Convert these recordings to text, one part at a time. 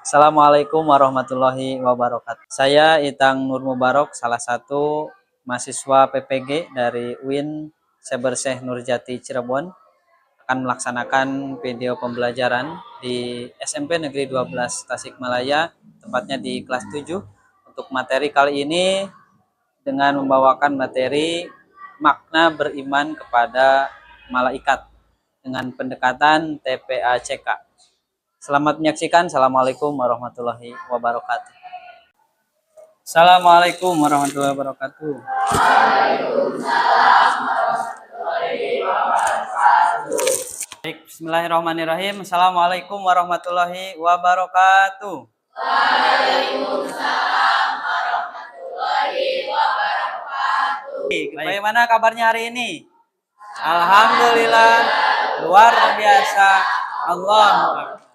Assalamualaikum warahmatullahi wabarakatuh. Saya Itang Nur Mubarok, salah satu mahasiswa PPG dari UIN Saber Syekh Nurjati Cirebon, akan melaksanakan video pembelajaran di SMP Negeri 12 Tasikmalaya, tepatnya di kelas 7. Untuk materi kali ini dengan membawakan materi makna beriman kepada malaikat dengan pendekatan TPACK. Selamat menyaksikan. Assalamualaikum warahmatullahi wabarakatuh. Assalamualaikum warahmatullahi wabarakatuh. Baik, bismillahirrahmanirrahim. Assalamualaikum warahmatullahi wabarakatuh. Waalaikumsalam warahmatullahi wabarakatuh. Bagaimana kabarnya hari ini? Alhamdulillah, luar biasa.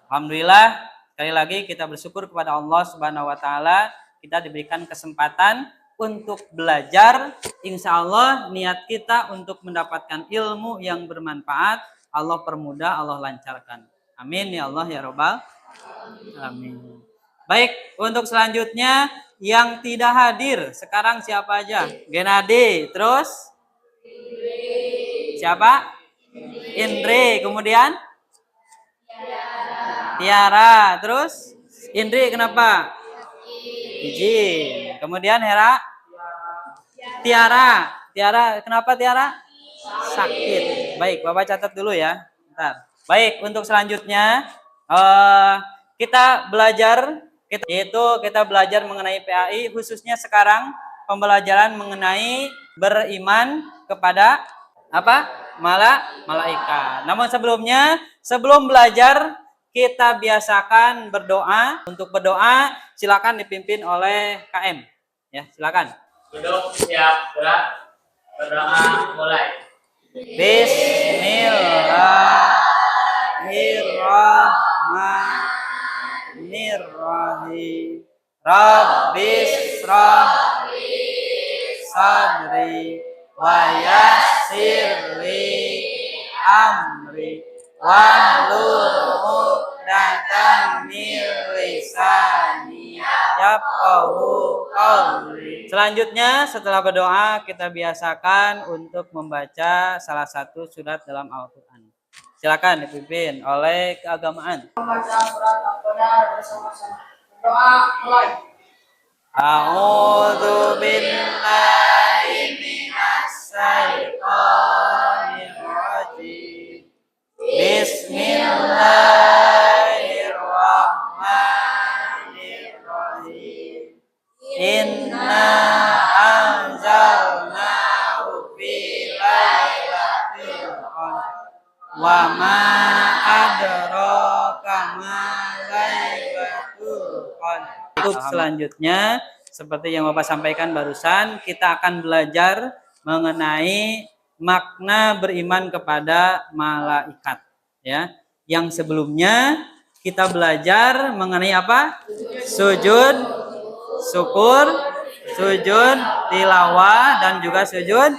Alhamdulillah, sekali lagi kita bersyukur kepada Allah Subhanahu wa taala, kita diberikan kesempatan untuk belajar. Insya Allah niat kita untuk mendapatkan ilmu yang bermanfaat, Allah permudah, Allah lancarkan. Amin ya Allah ya Rabbal alamin. Baik, untuk selanjutnya yang tidak hadir sekarang siapa aja? Genadi, terus siapa? Indri, kemudian Tiara, terus Indri kenapa? Izin. Kemudian Hera? Tiara. Tiara, kenapa Tiara? Sakit. Baik, Bapak catat dulu ya. Bentar. Baik, untuk selanjutnya kita belajar kita belajar mengenai PAI, khususnya sekarang pembelajaran mengenai beriman kepada apa? Malaikat. Namun sebelum belajar kita biasakan berdoa. Untuk berdoa silakan dipimpin oleh KM. Ya, silakan. Duduk, siap, gerak. Berdoa mulai. Bismillahirrahmanirrahim. Rabbis shrah sadri wa yassirli amri wahlul 'uqdatam min lisani yafqahu qawli. Selanjutnya setelah berdoa kita biasakan untuk membaca salah satu surat dalam Al-Qur'an. Silakan dipimpin oleh keagamaan. Membaca surat Al-Qadar bersama-sama. Doa mulai. A'udzu billahi minasy syaithanir rajim. Bismillahirrahmanirrahim. Inna anzalnahu fi lailatul qadar. Wa ma adraka ma lailatul qadar. Untuk selanjutnya, seperti yang Bapak sampaikan barusan, kita akan belajar mengenai makna beriman kepada malaikat. Ya, yang sebelumnya kita belajar mengenai apa? Sujud, syukur, sujud tilawah, dan juga sujud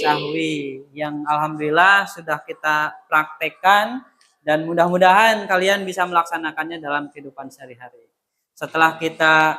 sahwi. Yang alhamdulillah sudah kita praktekkan dan mudah-mudahan kalian bisa melaksanakannya dalam kehidupan sehari-hari. Setelah kita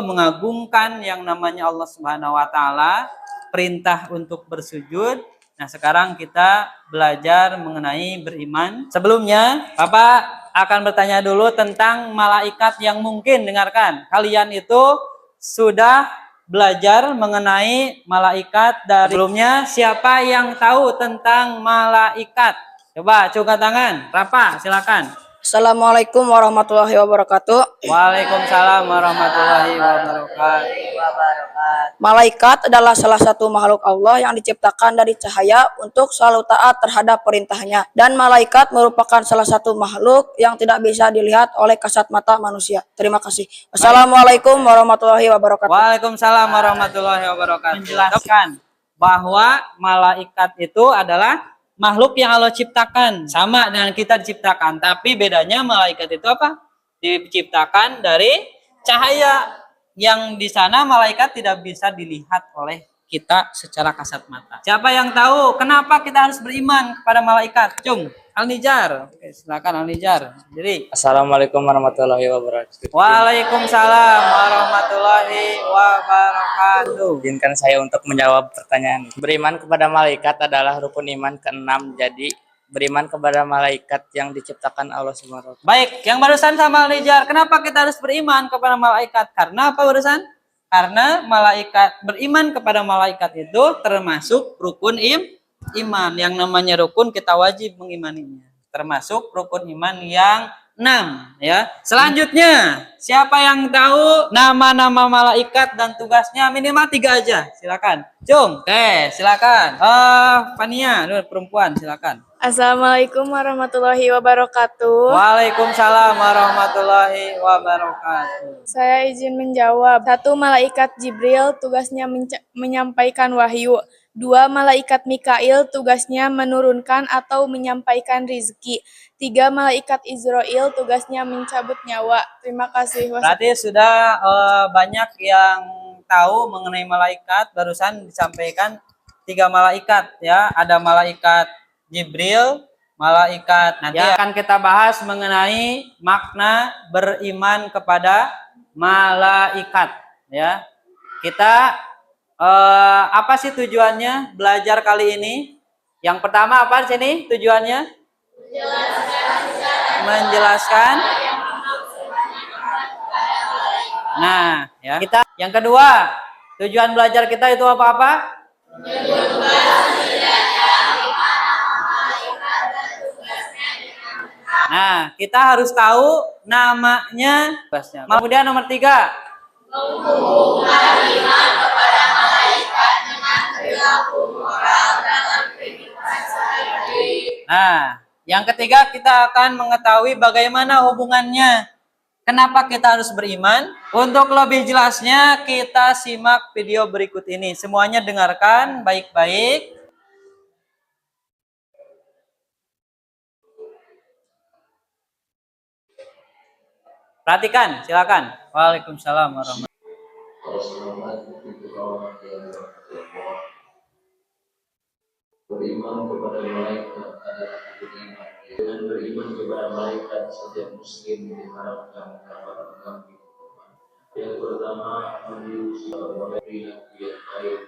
mengagungkan yang namanya Allah Subhanahu wa taala, perintah untuk bersujud. Nah, sekarang kita belajar mengenai beriman. Sebelumnya, Bapak akan bertanya dulu tentang malaikat yang mungkin dengarkan. Kalian itu sudah belajar mengenai malaikat dari sebelumnya. Siapa yang tahu tentang malaikat? Coba angkat tangan. Rafa, silakan. Assalamualaikum warahmatullahi wabarakatuh. Waalaikumsalam warahmatullahi wabarakatuh. Malaikat adalah salah satu makhluk Allah yang diciptakan dari cahaya untuk selalu taat terhadap perintahnya. Dan malaikat merupakan salah satu makhluk yang tidak bisa dilihat oleh kasat mata manusia. Terima kasih. Assalamualaikum warahmatullahi wabarakatuh. Waalaikumsalam warahmatullahi wabarakatuh. Menjelaskan bahwa malaikat itu adalah makhluk yang Allah ciptakan, sama dengan kita diciptakan, tapi bedanya malaikat itu apa? Diciptakan dari cahaya, yang di sana malaikat tidak bisa dilihat oleh kita secara kasat mata. Siapa yang tahu kenapa kita harus beriman kepada malaikat? Cung, Al-Nijar. Oke, silakan Al-Nijar. Jadi, Assalamualaikum warahmatullahi wabarakatuh. Waalaikumsalam warahmatullahi wabarakatuh. Izinkan saya untuk menjawab pertanyaan. Beriman kepada malaikat adalah rukun iman keenam. Jadi beriman kepada malaikat yang diciptakan Allah SWT. Baik, yang barusan sama Al-Nijar, kenapa kita harus beriman kepada malaikat? Karena apa barusan? Karena malaikat, beriman kepada malaikat itu termasuk rukun iman. Yang namanya rukun kita wajib mengimaninya. Termasuk rukun iman yang 6 ya. Selanjutnya, siapa yang tahu nama-nama malaikat dan tugasnya? Minimal 3 aja. Silakan. Cung. Oke, silakan. Fania, perempuan, silakan. Assalamualaikum warahmatullahi wabarakatuh. Waalaikumsalam warahmatullahi wabarakatuh. Saya izin menjawab. 1. Malaikat Jibril tugasnya menyampaikan wahyu. 2. Malaikat Mikail tugasnya menurunkan atau menyampaikan rizki. 3. Malaikat Israel tugasnya mencabut nyawa. Terima kasih. Berarti sudah banyak yang tahu mengenai malaikat. Barusan disampaikan 3 malaikat ya. Ada malaikat Jibril, malaikat. Nanti akan kita bahas mengenai makna beriman kepada malaikat ya. Kita apa sih tujuannya belajar kali ini? Yang pertama apa di sini tujuannya? Menjelaskan. Nah, ya. Kita yang kedua, tujuan belajar kita itu apa-apa? Nah, kita harus tahu namanya. Kemudian nomor 3. Nah, yang ketiga kita akan mengetahui bagaimana hubungannya. Kenapa kita harus beriman? Untuk lebih jelasnya kita simak video berikut ini. Semuanya dengarkan baik-baik. Perhatikan, silakan. Waalaikumsalam warahmatullahi wabarakatuh. Beriman kepada malaikat adalah rukun iman. Dengan beriman kepada malaikat, setiap muslim diharapkan dapat mengambil hukuman. Yang pertama, mendiusi oleh perilaku yang baik,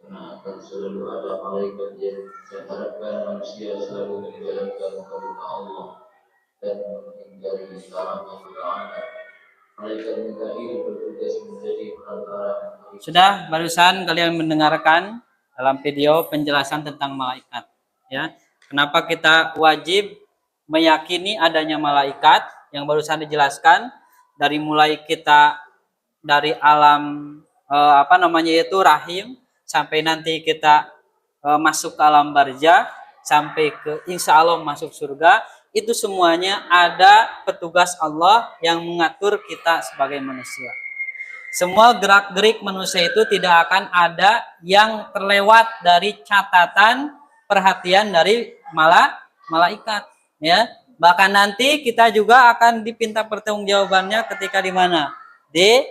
karena akan selalu ada malaikat yang mengharapkan manusia selalu menjalankan perintah Allah dan menghindari larangan larangan. Malaikat Mikail bertugas menjadi perantara. Sudah barusan kalian mendengarkan dalam video penjelasan tentang malaikat ya. Kenapa kita wajib meyakini adanya malaikat yang barusan dijelaskan dari mulai kita dari alam itu rahim sampai nanti kita masuk ke alam barzah sampai ke insya Allah masuk surga. Itu semuanya ada petugas Allah yang mengatur kita sebagai manusia. Semua gerak-gerik manusia itu tidak akan ada yang terlewat dari catatan perhatian dari malaikat ya. Bahkan nanti kita juga akan dipinta pertanggungjawabannya ketika di mana? Di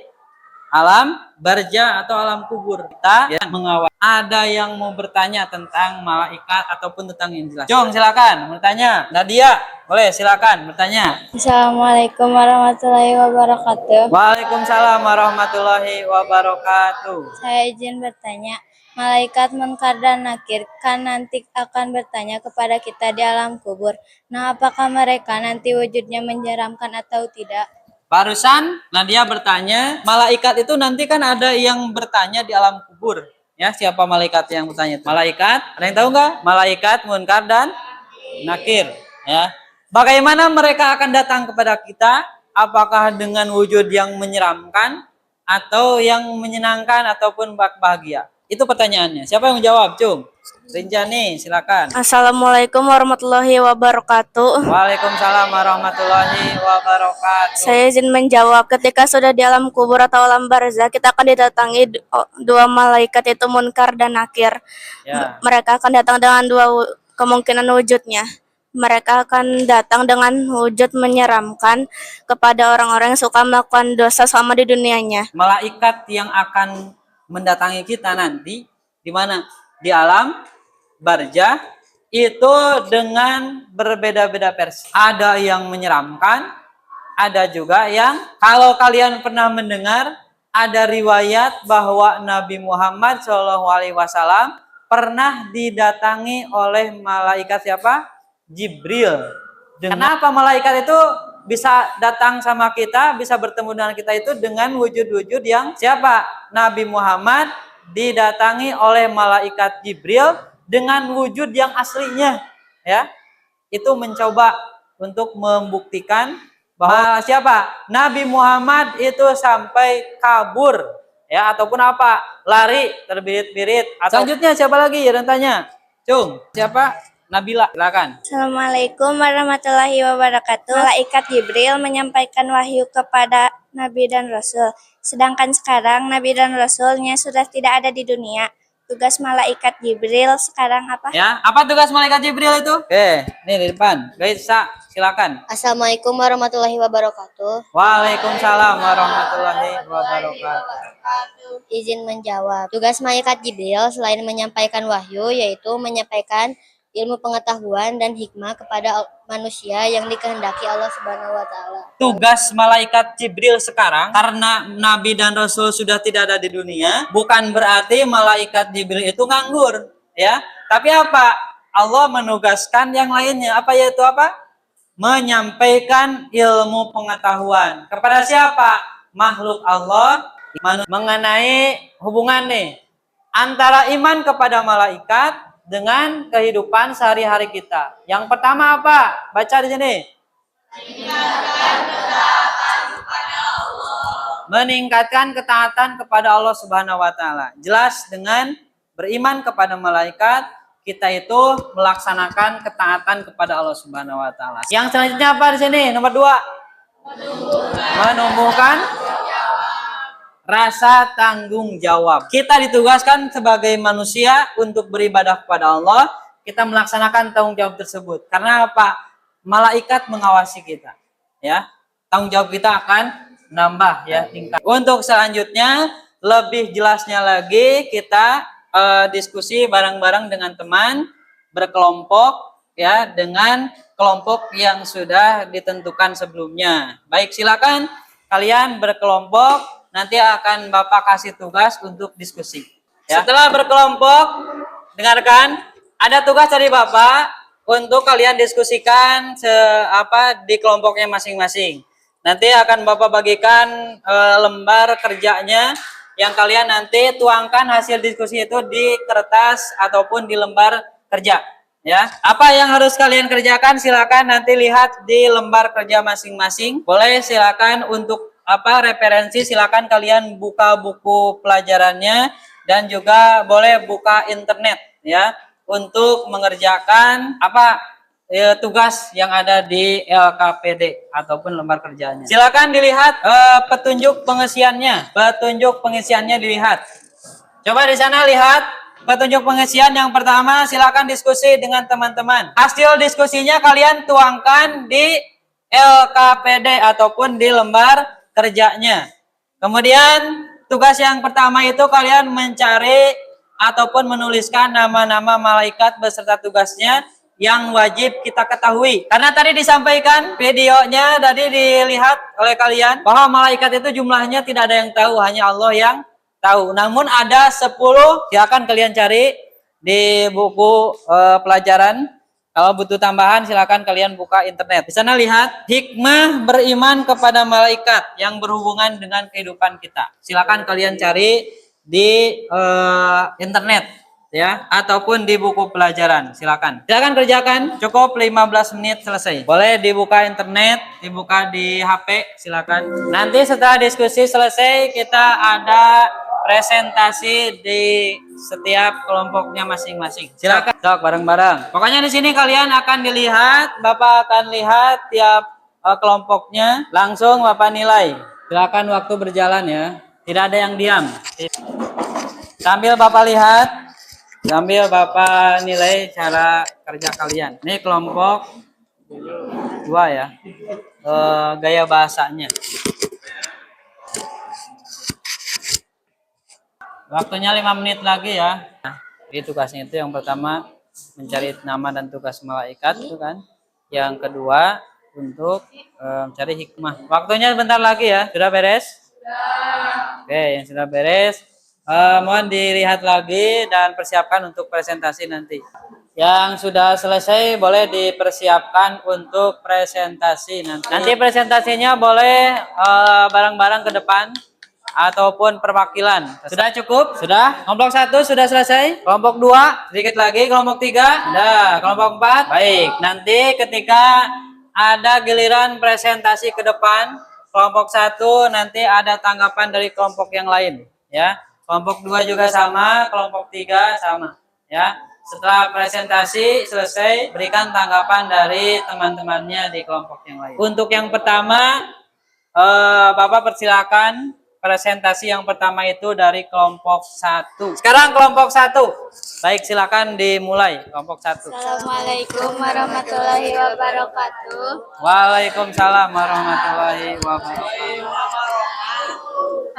alam barzah atau alam kubur. Kita ya, mengawal. Ada yang mau bertanya tentang malaikat ataupun tentang yang jelas? Jong, silakan bertanya. Nadia, boleh silakan bertanya. Assalamualaikum warahmatullahi wabarakatuh. Waalaikumsalam warahmatullahi wabarakatuh. Saya izin bertanya. Malaikat Munkar dan Nakir kan nanti akan bertanya kepada kita di alam kubur. Nah, apakah mereka nanti wujudnya menyeramkan atau tidak? Barusan Nadia bertanya, malaikat itu nanti kan ada yang bertanya di alam kubur. Ya, siapa malaikat yang bertanya itu? Malaikat, ada yang tahu nggak? Malaikat Munkar dan Nakir. Ya, bagaimana mereka akan datang kepada kita? Apakah dengan wujud yang menyeramkan atau yang menyenangkan ataupun bahagia? Itu pertanyaannya. Siapa yang menjawab, Cung? Rinjani, silakan. Assalamualaikum warahmatullahi wabarakatuh. Waalaikumsalam warahmatullahi wabarakatuh. Saya izin menjawab, ketika sudah di alam kubur atau alam barzah, kita akan didatangi dua malaikat, itu Munkar dan Nakir. Ya. Mereka akan datang dengan dua kemungkinan wujudnya. Mereka akan datang dengan wujud menyeramkan kepada orang-orang yang suka melakukan dosa selama di dunianya. Malaikat yang akan mendatangi kita nanti di mana? Di alam barzah itu dengan berbeda-beda versi. Ada yang menyeramkan, ada juga yang, kalau kalian pernah mendengar, ada riwayat bahwa Nabi Muhammad SAW pernah didatangi oleh malaikat siapa? Jibril. Kenapa malaikat itu bisa datang sama kita, bisa bertemu dengan kita itu dengan wujud-wujud yang siapa? Nabi Muhammad didatangi oleh malaikat Jibril dengan wujud yang aslinya, ya. Itu mencoba untuk membuktikan bahwa siapa? Nabi Muhammad itu sampai kabur, ya, ataupun apa? Lari, terbirit-birit. Selanjutnya siapa lagi? Ada yang tanya. Cung, siapa? Nabila, silakan. Assalamualaikum warahmatullahi wabarakatuh. Malaikat Jibril menyampaikan wahyu kepada Nabi dan Rasul. Sedangkan sekarang Nabi dan Rasulnya sudah tidak ada di dunia. Tugas malaikat Jibril sekarang apa? Ya, apa tugas malaikat Jibril itu? Oke, nih di depan. Guys, silakan. Assalamualaikum warahmatullahi wabarakatuh. Waalaikumsalam warahmatullahi wabarakatuh. Izin menjawab. Tugas malaikat Jibril selain menyampaikan wahyu yaitu menyampaikan ilmu pengetahuan dan hikmah kepada manusia yang dikehendaki Allah Subhanahu wa taala. Tugas malaikat Jibril sekarang karena Nabi dan Rasul sudah tidak ada di dunia, bukan berarti malaikat Jibril itu nganggur, ya. Tapi apa? Allah menugaskan yang lainnya. Apa yaitu apa? Menyampaikan ilmu pengetahuan kepada siapa? Makhluk Allah, mengenai hubungan nih antara iman kepada malaikat dengan kehidupan sehari-hari kita. Yang pertama apa? Baca di sini. Meningkatkan ketaatan kepada Allah Subhanahu wa taala. Jelas dengan beriman kepada malaikat, kita itu melaksanakan ketaatan kepada Allah Subhanahu wa taala. Yang selanjutnya apa di sini? Nomor 2. Menumbuhkan rasa tanggung jawab. Kita ditugaskan sebagai manusia untuk beribadah kepada Allah, kita melaksanakan tanggung jawab tersebut. Karena apa? Malaikat mengawasi kita, ya. Tanggung jawab kita akan nambah, ya, tingkat. Untuk selanjutnya, lebih jelasnya lagi kita diskusi bareng-bareng dengan teman, berkelompok, ya, dengan kelompok yang sudah ditentukan sebelumnya. Baik, silakan kalian berkelompok. Nanti akan Bapak kasih tugas untuk diskusi. Ya. Setelah berkelompok, dengarkan, ada tugas dari Bapak untuk kalian diskusikan di kelompoknya masing-masing. Nanti akan Bapak bagikan lembar kerjanya yang kalian nanti tuangkan hasil diskusi itu di kertas ataupun di lembar kerja. Ya, apa yang harus kalian kerjakan? Silakan nanti lihat di lembar kerja masing-masing. Boleh silakan untuk referensi, silakan kalian buka buku pelajarannya dan juga boleh buka internet, ya, untuk mengerjakan tugas yang ada di LKPD ataupun lembar kerjanya. Silakan dilihat petunjuk pengisiannya dilihat. Coba di sana lihat petunjuk pengisian yang pertama. Silakan diskusi dengan teman-teman. Hasil diskusinya kalian tuangkan di LKPD ataupun di lembar kerjanya. Kemudian tugas yang pertama itu kalian mencari ataupun menuliskan nama-nama malaikat beserta tugasnya yang wajib kita ketahui. Karena tadi disampaikan videonya, tadi dilihat oleh kalian bahwa malaikat itu jumlahnya tidak ada yang tahu, hanya Allah yang tahu. Namun ada 10, silakan kalian cari di buku pelajaran. Kalau butuh tambahan silakan kalian buka internet. Di sana lihat hikmah beriman kepada malaikat yang berhubungan dengan kehidupan kita. Silakan kalian cari di internet, ya, ataupun di buku pelajaran. Silakan kerjakan, cukup 15 menit selesai. Boleh dibuka internet, dibuka di HP, silakan. Nanti setelah diskusi selesai kita ada presentasi di setiap kelompoknya masing-masing. Silakan sok bareng-bareng. Pokoknya di sini kalian akan dilihat, Bapak akan lihat tiap kelompoknya, langsung Bapak nilai. Silakan waktu berjalan, ya. Tidak ada yang diam. Sambil Bapak lihat, sambil Bapak nilai cara kerja kalian. Ini kelompok 2, ya. Gaya bahasanya. Waktunya 5 menit lagi, ya. Jadi tugasnya itu yang pertama mencari nama dan tugas malaikat itu kan. Yang kedua untuk mencari hikmah. Waktunya bentar lagi ya. Sudah beres? Oke, yang sudah beres. Mohon dilihat lagi dan persiapkan untuk presentasi nanti. Yang sudah selesai boleh dipersiapkan untuk presentasi nanti. Nanti presentasinya boleh bareng-bareng ke depan ataupun perwakilan. Sudah cukup? Sudah? Kelompok 1 sudah selesai? Kelompok 2 sedikit lagi, kelompok 3 dah, kelompok 4 baik. Nanti ketika ada giliran presentasi ke depan, kelompok 1 nanti ada tanggapan dari kelompok yang lain ya. Kelompok 2 juga sama, kelompok 3 sama ya. Setelah presentasi selesai, berikan tanggapan dari teman-temannya di kelompok yang lain. Untuk yang pertama, Bapak persilakan presentasi yang pertama itu dari kelompok 1. Sekarang kelompok 1. Baik, silakan dimulai kelompok 1. Assalamualaikum warahmatullahi wabarakatuh. Waalaikumsalam warahmatullahi wabarakatuh.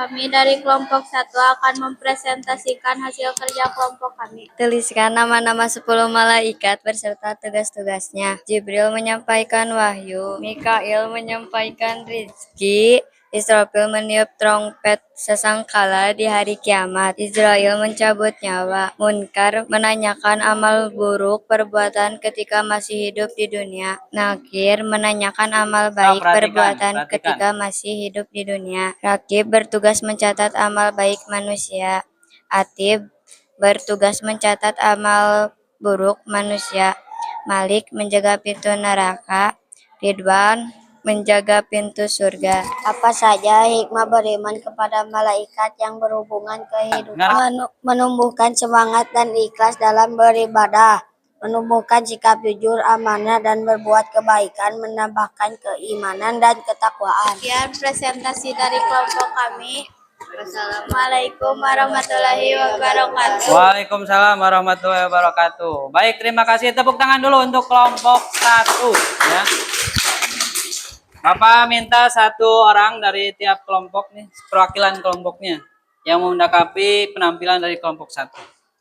Kami dari kelompok 1 akan mempresentasikan hasil kerja kelompok kami. Tuliskan nama-nama 10 malaikat beserta tugas-tugasnya. Jibril menyampaikan wahyu, Mikail menyampaikan rizki, Israfil meniup trompet sesangkala di hari kiamat. Israel mencabut nyawa. Munkar menanyakan amal buruk perbuatan ketika masih hidup di dunia. Nakir menanyakan amal baik perbuatan ketika masih hidup di dunia. Rakib bertugas mencatat amal baik manusia. Atib bertugas mencatat amal buruk manusia. Malik menjaga pintu neraka. Ridwan menjaga pintu surga. Apa saja hikmah beriman kepada malaikat yang berhubungan kehidupan? Menumbuhkan semangat dan ikhlas dalam beribadah, menumbuhkan sikap jujur, amanah, dan berbuat kebaikan, menambahkan keimanan dan ketakwaan. Sekian presentasi dari kelompok kami. Wassalamualaikum warahmatullahi wabarakatuh. Waalaikumsalam warahmatullahi wabarakatuh. Baik, terima kasih. Tepuk tangan dulu untuk kelompok 1 ya. Bapak minta 1 orang dari tiap kelompok nih, perwakilan kelompoknya yang mendakapi penampilan dari kelompok 1.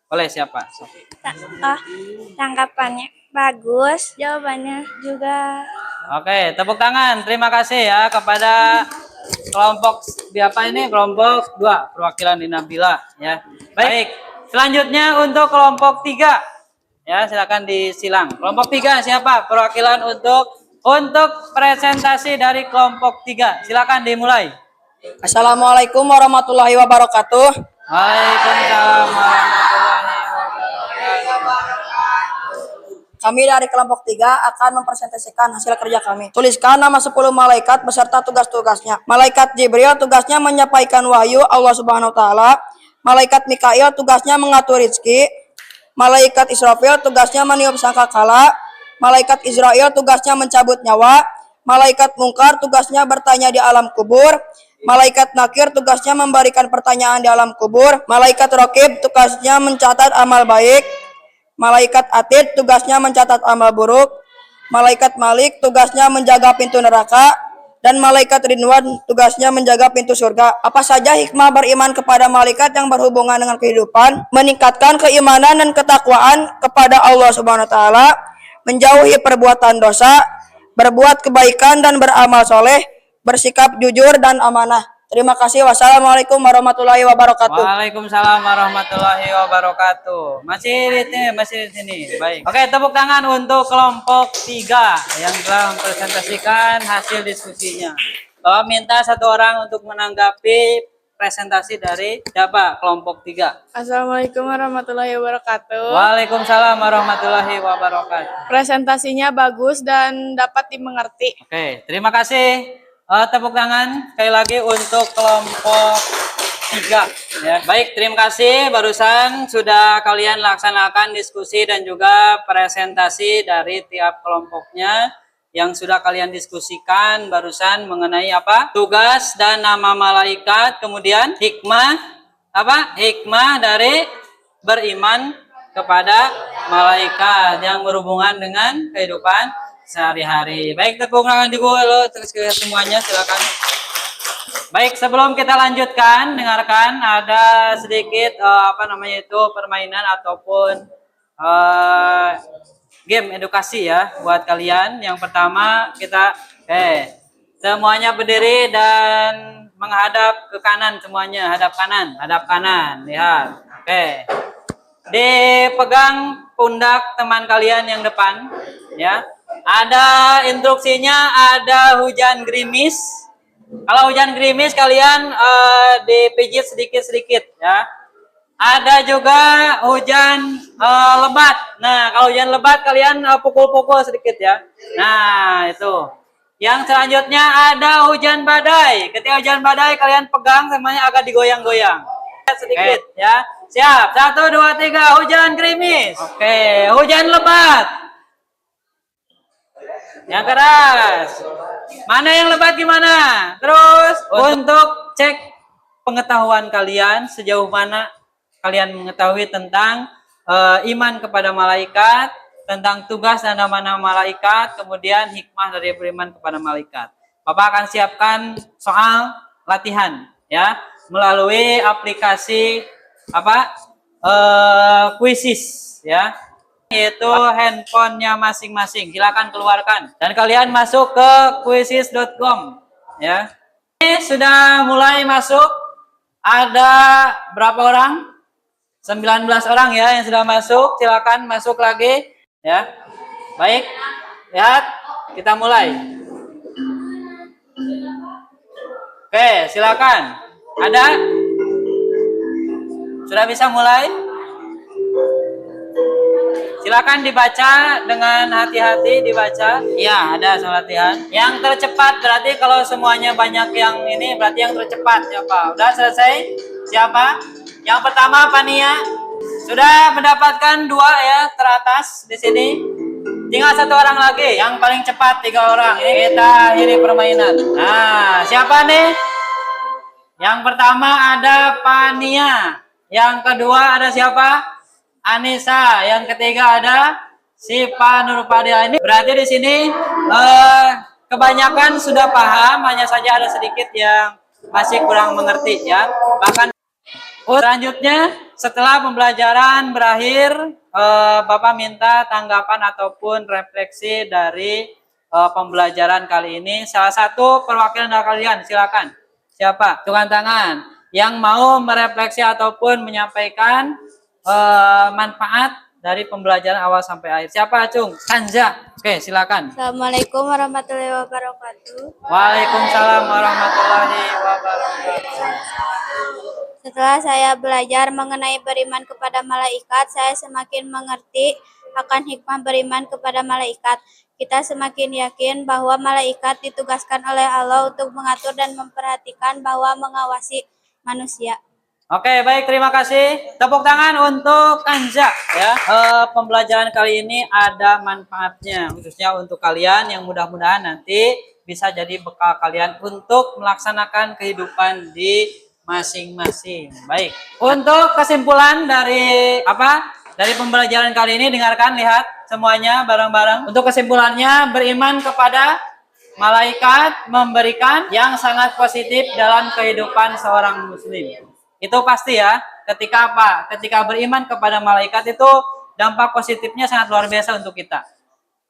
Boleh siapa? Tanggapannya bagus, jawabannya juga. Oke, tepuk tangan. Terima kasih ya kepada kelompok kelompok 2, perwakilan Dinabila ya. Baik, selanjutnya untuk kelompok 3. Ya, silakan disilang. Kelompok 3 siapa? Perwakilan untuk presentasi dari kelompok 3. Silakan dimulai. Assalamualaikum warahmatullahi wabarakatuh. Waalaikumsalam warahmatullahi wabarakatuh. Kami dari kelompok 3 akan mempresentasikan hasil kerja kami. Tuliskan nama 10 malaikat beserta tugas-tugasnya. Malaikat Jibril tugasnya menyampaikan wahyu Allah Subhanahu wa taala. Malaikat Mikail tugasnya mengatur rezeki. Malaikat Israfil tugasnya meniup sangkakala. Malaikat Israel tugasnya mencabut nyawa. Malaikat Munkar tugasnya bertanya di alam kubur. Malaikat Nakir tugasnya memberikan pertanyaan di alam kubur. Malaikat Raqib tugasnya mencatat amal baik. Malaikat Atid tugasnya mencatat amal buruk. Malaikat Malik tugasnya menjaga pintu neraka. Dan malaikat Ridwan tugasnya menjaga pintu surga. Apa saja hikmah beriman kepada malaikat yang berhubungan dengan kehidupan? Meningkatkan keimanan dan ketakwaan kepada Allah Subhanahu wa taala, menjauhi perbuatan dosa, berbuat kebaikan dan beramal soleh, bersikap jujur dan amanah. Terima kasih. Wassalamualaikum warahmatullahi wabarakatuh. Waalaikumsalam warahmatullahi wabarakatuh. Masih di sini. Baik. Oke, tepuk tangan untuk kelompok 3 yang telah mempresentasikan hasil diskusinya. Bapak minta 1 orang untuk menanggapi presentasi dari siapa? Kelompok 3. Assalamualaikum warahmatullahi wabarakatuh. Waalaikumsalam warahmatullahi wabarakatuh. Presentasinya bagus dan dapat dimengerti. Oke, terima kasih. Tepuk tangan sekali lagi untuk kelompok 3 ya. Baik, terima kasih barusan sudah kalian laksanakan diskusi dan juga presentasi dari tiap kelompoknya yang sudah kalian diskusikan barusan mengenai apa? Tugas dan nama malaikat, kemudian hikmah apa? Hikmah dari beriman kepada malaikat yang berhubungan dengan kehidupan sehari-hari. Baik, tepuk tangan dulu terus semuanya, silakan. Baik, sebelum kita lanjutkan, dengarkan ada sedikit permainan ataupun game edukasi ya buat kalian. Yang pertama kita semuanya berdiri dan menghadap ke kanan semuanya, hadap kanan, lihat. Dipegang pundak teman kalian yang depan ya. Ada instruksinya, ada hujan gerimis. Kalau hujan gerimis kalian dipijit sedikit-sedikit ya. Ada juga hujan lebat. Nah, kalau hujan lebat kalian pukul-pukul sedikit ya. Nah, itu. Yang selanjutnya ada hujan badai. Ketika hujan badai kalian pegang semuanya agak digoyang-goyang. Sedikit ya. Siap. 1, 2, 3. Hujan gerimis. Oke, hujan lebat. Yang keras. Mana yang lebat gimana? Terus untuk cek pengetahuan kalian sejauh mana kalian mengetahui tentang iman kepada malaikat, tentang tugas dan nama-nama malaikat, kemudian hikmah dari beriman kepada malaikat. Bapak akan siapkan soal latihan ya melalui aplikasi Quizzes ya, yaitu handphonenya masing-masing. Silakan keluarkan dan kalian masuk ke quizzes.com ya. Ini sudah mulai masuk. Ada berapa orang? 19 orang ya yang sudah masuk. Silakan masuk lagi ya. Baik. Lihat, kita mulai. Oke, silakan. Ada? Sudah bisa mulai? Silakan dibaca dengan hati-hati dibaca. Ya, ada soal latihan. Yang tercepat berarti kalau semuanya banyak yang ini berarti yang tercepat siapa? Udah selesai? Siapa? Yang pertama Pania. Sudah mendapatkan 2 ya teratas di sini. Tinggal 1 orang lagi. Yang paling cepat 3 orang. Ini kita akhiri permainan. Nah, siapa nih? Yang pertama ada Pania. Yang kedua ada siapa? Anissa. Yang ketiga ada Sipa Nurpadila. Ini berarti di sini kebanyakan sudah paham, hanya saja ada sedikit yang masih kurang mengerti ya. Bahkan selanjutnya setelah pembelajaran berakhir, Bapak minta tanggapan ataupun refleksi dari pembelajaran kali ini. Salah satu perwakilan dari kalian, silakan. Siapa? Tunjukkan tangan yang mau merefleksi ataupun menyampaikan manfaat dari pembelajaran awal sampai akhir. Siapa, Acung? Kanza. Oke, silakan. Assalamualaikum warahmatullahi wabarakatuh. Waalaikumsalam warahmatullahi wabarakatuh. Setelah saya belajar mengenai beriman kepada malaikat, saya semakin mengerti akan hikmah beriman kepada malaikat. Kita semakin yakin bahwa malaikat ditugaskan oleh Allah untuk mengatur dan memperhatikan bahwa mengawasi manusia. Oke, baik, terima kasih. Tepuk tangan untuk Kanza ya. Pembelajaran kali ini ada manfaatnya khususnya untuk kalian yang mudah-mudahan nanti bisa jadi bekal kalian untuk melaksanakan kehidupan di masing-masing. Baik. Untuk kesimpulan dari Dari pembelajaran kali ini, dengarkan, lihat semuanya bareng-bareng. Untuk kesimpulannya, beriman kepada malaikat memberikan yang sangat positif dalam kehidupan seorang muslim. Itu pasti ya. Ketika Ketika beriman kepada malaikat itu dampak positifnya sangat luar biasa untuk kita.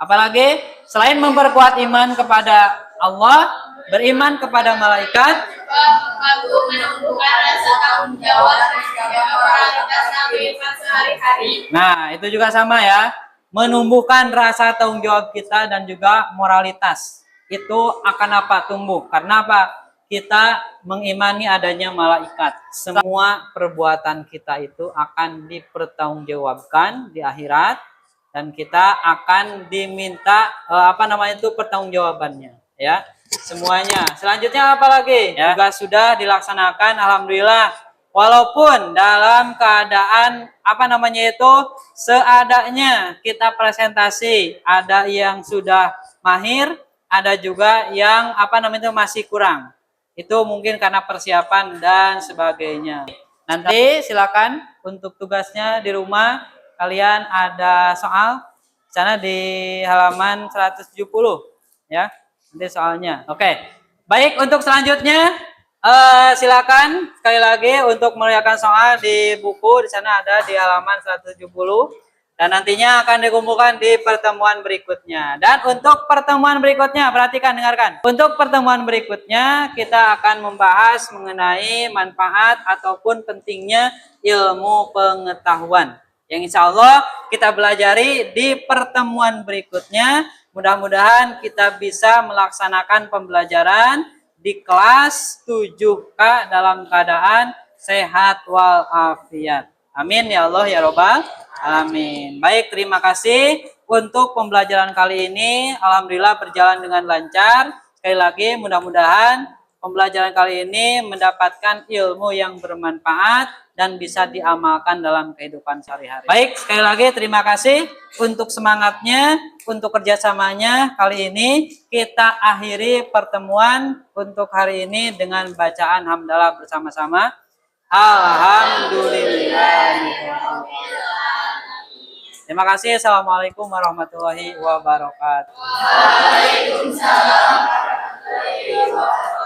Apalagi selain memperkuat iman kepada Allah, beriman kepada malaikat menumbuhkan rasa tanggung jawab sebagai moralitas kehidupan sehari-hari. Nah, itu juga sama ya. Menumbuhkan rasa tanggung jawab kita dan juga moralitas. Itu akan tumbuh. Karena kita mengimani adanya malaikat. Semua perbuatan kita itu akan dipertanggungjawabkan di akhirat dan kita akan diminta pertanggungjawabannya ya. Semuanya. Selanjutnya apa lagi? Ya. Juga sudah dilaksanakan, alhamdulillah. Walaupun dalam keadaan seadanya kita presentasi, ada yang sudah mahir, ada juga yang masih kurang. Itu mungkin karena persiapan dan sebagainya. Nanti silakan untuk tugasnya di rumah kalian ada soal sana di halaman 170 ya. Nanti soalnya. Oke. Baik, untuk selanjutnya silakan sekali lagi untuk mengerjakan soal di buku, di sana ada di halaman 170 Dan nantinya akan dikumpulkan di pertemuan berikutnya. Dan untuk pertemuan berikutnya, perhatikan, dengarkan. Untuk pertemuan berikutnya, kita akan membahas mengenai manfaat ataupun pentingnya ilmu pengetahuan. Yang insya Allah kita belajari di pertemuan berikutnya. Mudah-mudahan kita bisa melaksanakan pembelajaran di kelas 7K dalam keadaan sehat walafiat. Amin ya Allah ya Robbal Alamin. Baik, terima kasih untuk pembelajaran kali ini. Alhamdulillah berjalan dengan lancar. Sekali lagi mudah-mudahan pembelajaran kali ini mendapatkan ilmu yang bermanfaat dan bisa diamalkan dalam kehidupan sehari-hari. Baik, sekali lagi terima kasih untuk semangatnya, untuk kerjasamanya. Kali ini kita akhiri pertemuan untuk hari ini dengan bacaan hamdalah bersama-sama. Alhamdulillah. Terima kasih. Assalamualaikum warahmatullahi wabarakatuh. Waalaikumsalam warahmatullahi wabarakatuh.